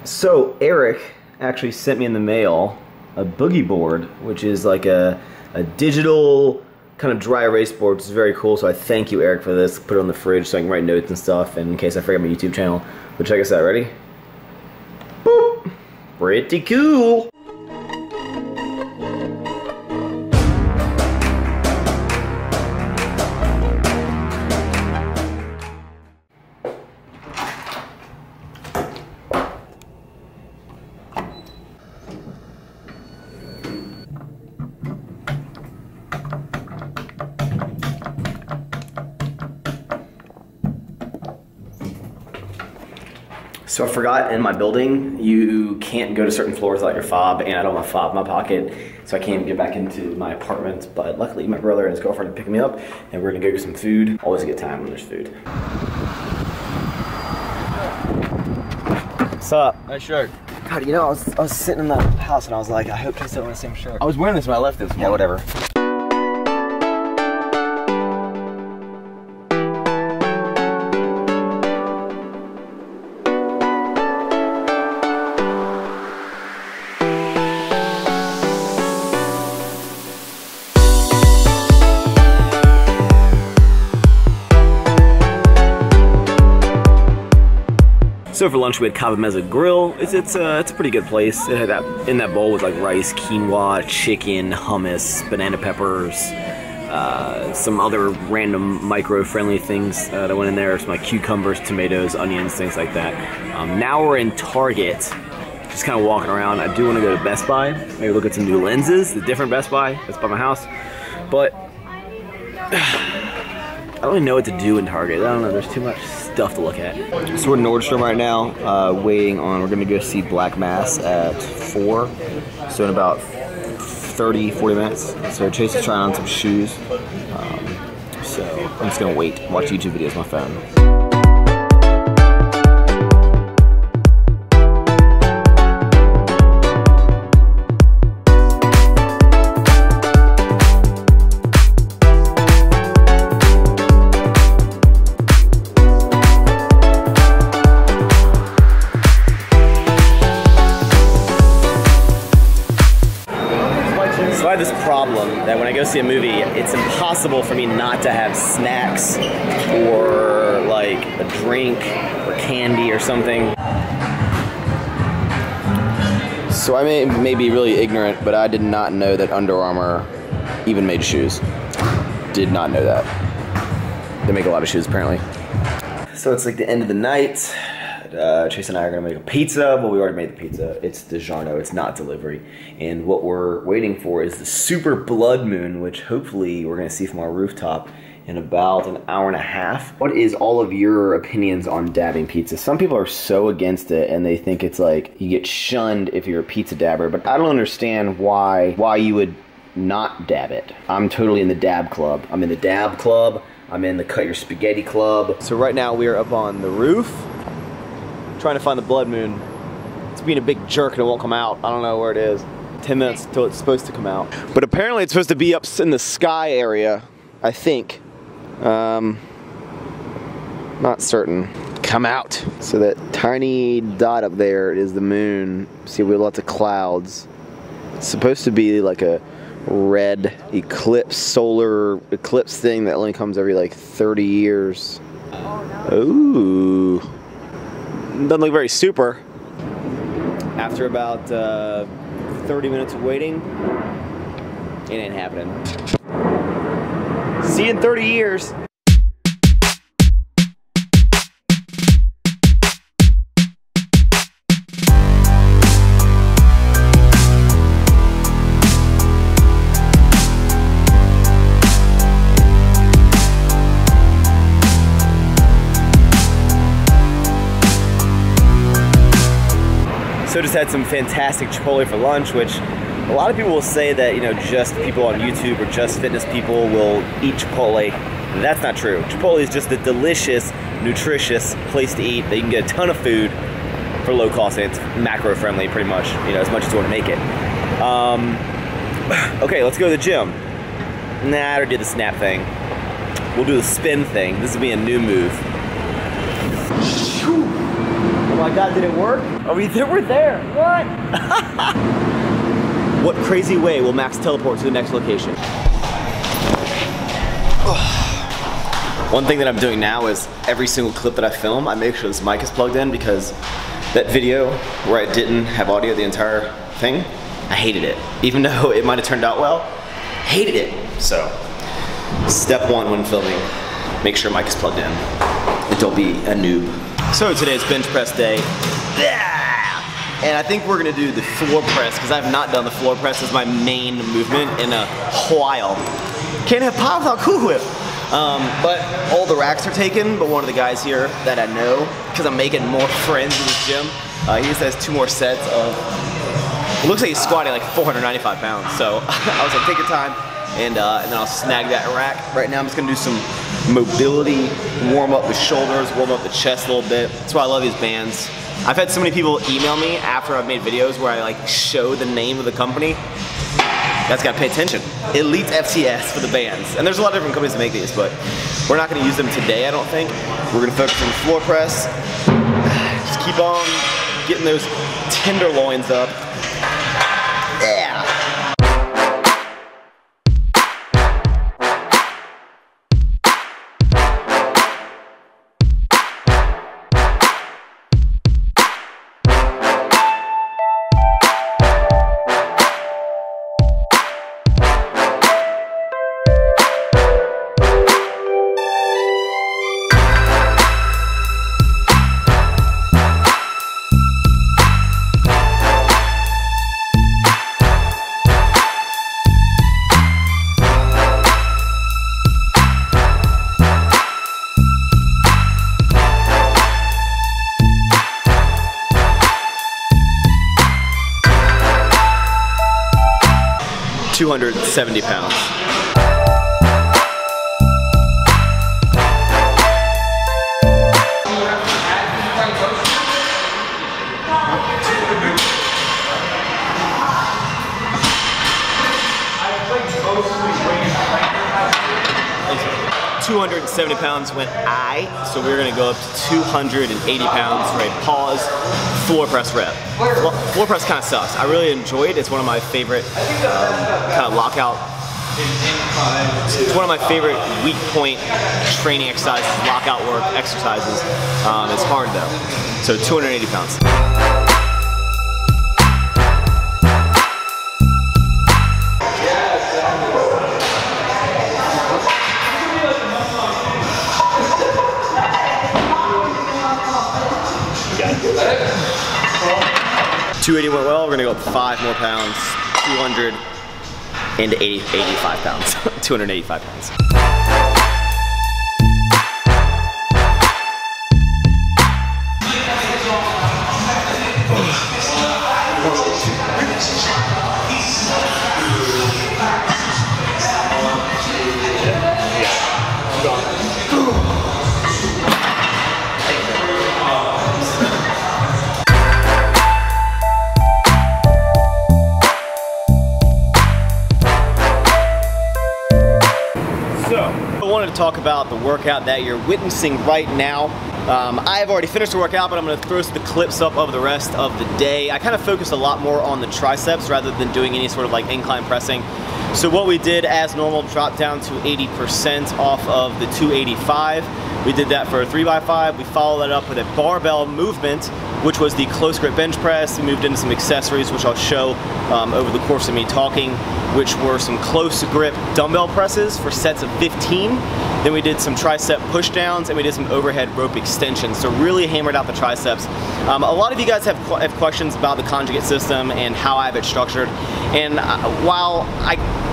So Eric actually sent me in the mail a boogie board, which is like a digital kind of dry erase board, which is very cool. So I thank you, Eric, for this. Put it on the fridge so I can write notes and stuff, and in case I forget my YouTube channel. But check us out. Ready? Boop! Pretty cool. So I forgot, in my building, you can't go to certain floors without your fob, and I don't have a fob in my pocket, so I can't get back into my apartment. But luckily, my brother and his girlfriend are picking me up, and we're gonna go get some food. Always a good time when there's food. What's up? Nice shirt. God, you know, I was sitting in the house, and I was like, I hope he's still wearing the same shirt. I was wearing this when I left this morning. Yeah, whatever. So for lunch we had KGBgraphics Grill. It's a pretty good place. It had in that bowl was like rice, quinoa, chicken, hummus, banana peppers, some other random micro-friendly things that went in there. Some like cucumbers, tomatoes, onions, things like that. Now we're in Target, just kind of walking around. I do want to go to Best Buy, maybe look at some new lenses, the different Best Buy that's by my house, but I don't really know what to do in Target. I don't know, there's too much stuff to look at. So we're in Nordstrom right now, waiting on, we're gonna go see Black Mass at 4. So in about 30, 40 minutes. So Chase is trying on some shoes. So I'm just gonna wait, watch YouTube videos on my phone. So I have this problem that when I go see a movie, it's impossible for me not to have snacks or like a drink or candy or something. So I may be really ignorant, but I did not know that Under Armour even made shoes. Did not know that. They make a lot of shoes apparently. So it's like the end of the night. Chase and I are gonna make a pizza. Well, we already made the pizza. It's DiGiorno, it's not delivery. And what we're waiting for is the super blood moon, which hopefully we're gonna see from our rooftop in about an hour and a half. What is all of your opinions on dabbing pizza? Some people are so against it and they think it's like you get shunned if you're a pizza dabber, but I don't understand why you would not dab it. I'm totally in the dab club. I'm in the dab club. I'm in the cut your spaghetti club. So right now we are up on the roof, trying to find the blood moon. It's being a big jerk and it won't come out. I don't know where it is. 10 minutes until it's supposed to come out. But apparently it's supposed to be up in the sky area, I think. Not certain. Come out. So that tiny dot up there is the moon. See, we have lots of clouds. It's supposed to be like a red eclipse, solar eclipse thing that only comes every like 30 years. Ooh. Doesn't look very super. After about 30 minutes of waiting, it ain't happening. See you in 30 years. So just had some fantastic Chipotle for lunch, which a lot of people will say that, you know, just people on YouTube or just fitness people will eat Chipotle. That's not true. Chipotle is just a delicious, nutritious place to eat that you can get a ton of food for low cost, and it's macro friendly pretty much, you know, as much as you want to make it. Okay, let's go to the gym. Nah, I already did the snap thing. We'll do the spin thing. This will be a new move. Come my God, did it work? Oh, we're there. What? What crazy way will Max teleport to the next location? One thing that I'm doing now is every single clip that I film, I make sure this mic is plugged in, because that video where I didn't have audio the entire thing, I hated it. Even though it might have turned out well, hated it. So, step one when filming, make sure mic is plugged in and don't be a noob. So today's bench press day. And I think we're gonna do the floor press, because I have not done the floor press as my main movement in a while. Can't have pop without Cool Whip. But all the racks are taken, but one of the guys here that I know, because I'm making more friends in this gym, he just has 2 more sets of, it looks like he's squatting like 495 pounds. So I was like, take your time, and then I'll snag that rack. Right now I'm just gonna do some mobility, warm up the shoulders, warm up the chest a little bit. That's why I love these bands. I've had so many people email me after I've made videos where I like show the name of the company. That's gotta pay attention. Elite FTS for the bands. And there's a lot of different companies that make these, but we're not gonna use them today, I don't think. We're gonna focus on the floor press. Just keep on getting those tenderloins up. Yeah. 270 pounds. $270 went I, so we're gonna go up to 280 pounds for a pause floor press rep. Floor press kind of sucks. I really enjoy it. It's one of my favorite kind of lockout. It's one of my favorite weak point training exercises, lockout work exercises. It's hard though. So 280 pounds. $280 went well. We're gonna go up 5 more pounds. 285 pounds. 285 pounds. I wanted to talk about the workout that you're witnessing right now. I have already finished the workout, but I'm going to throw the clips up of the rest of the day. I kind of focused a lot more on the triceps rather than doing any sort of like incline pressing. So what we did as normal, dropped down to 80% off of the 285. We did that for a 3x5. We followed that up with a barbell movement, which was the close grip bench press. We moved into some accessories, which I'll show over the course of me talking, which were some close grip dumbbell presses for sets of 15. Then we did some tricep push downs, and we did some overhead rope extensions. So really hammered out the triceps. A lot of you guys have questions about the conjugate system and how I have it structured. And while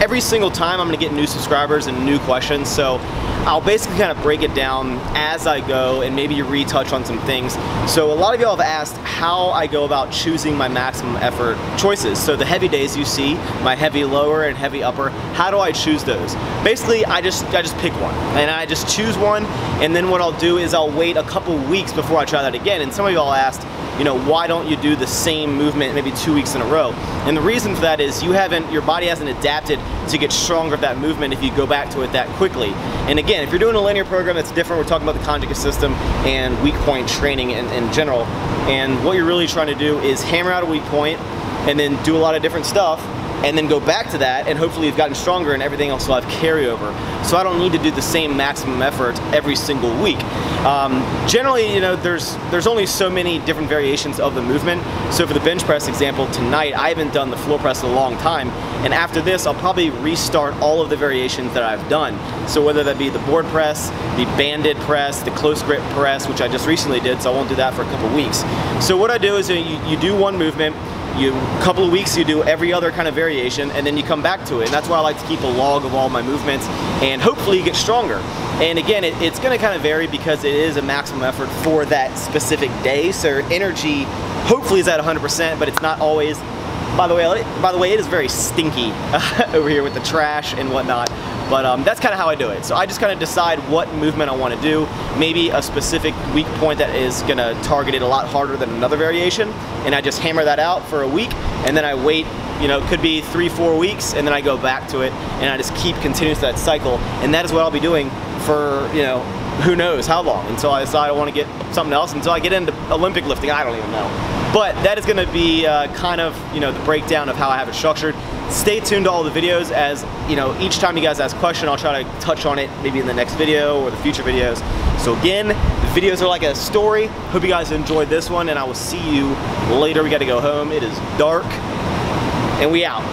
every single time I'm gonna get new subscribers and new questions, so I'll basically kind of break it down as I go and maybe retouch on some things. So a lot of y'all have asked how I go about choosing my maximum effort choices. So the heavy days you see, my heavy lower and heavy upper, how do I choose those? Basically, I just pick one, and I just choose one, and then what I'll do is I'll wait a couple weeks before I try that again. And some of y'all asked, you know, why don't you do the same movement maybe 2 weeks in a row? And the reason for that is your body hasn't adapted to get stronger at that movement if you go back to it that quickly. And again, if you're doing a linear program, that's different. We're talking about the conjugate system and weak point training in general. And what you're really trying to do is hammer out a weak point and then do a lot of different stuff, and then go back to that, and hopefully you've gotten stronger and everything else will have carryover. So I don't need to do the same maximum effort every single week. Generally, you know, there's only so many different variations of the movement. So for the bench press example tonight, I haven't done the floor press in a long time, and after this I'll probably restart all of the variations that I've done. So whether that be the board press, the banded press, the close grip press, which I just recently did, so I won't do that for a couple weeks. So what I do is you do one movement, a couple of weeks you do every other kind of variation, and then you come back to it. And that's why I like to keep a log of all my movements, and hopefully you get stronger. And again, it's going to kind of vary because it is a maximum effort for that specific day, so your energy hopefully is at 100%, but it's not always. By the way, it is very stinky over here with the trash and whatnot. But that's kind of how I do it. So I just kind of decide what movement I want to do, maybe a specific weak point that is going to target it a lot harder than another variation, and I just hammer that out for a week, and then I wait, you know, it could be 3-4 weeks, and then I go back to it, and I just keep continuing that cycle. And that is what I'll be doing for, you know, who knows how long, until I decide I want to get something else, until I get into Olympic lifting, I don't even know. But that is going to be kind of, you know, the breakdown of how I have it structured. Stay tuned to all the videos, as, you know, each time you guys ask a question, I'll try to touch on it maybe in the next video or the future videos. So again, the videos are like a story. Hope you guys enjoyed this one, and I will see you later. We got to go home. It is dark, and we out.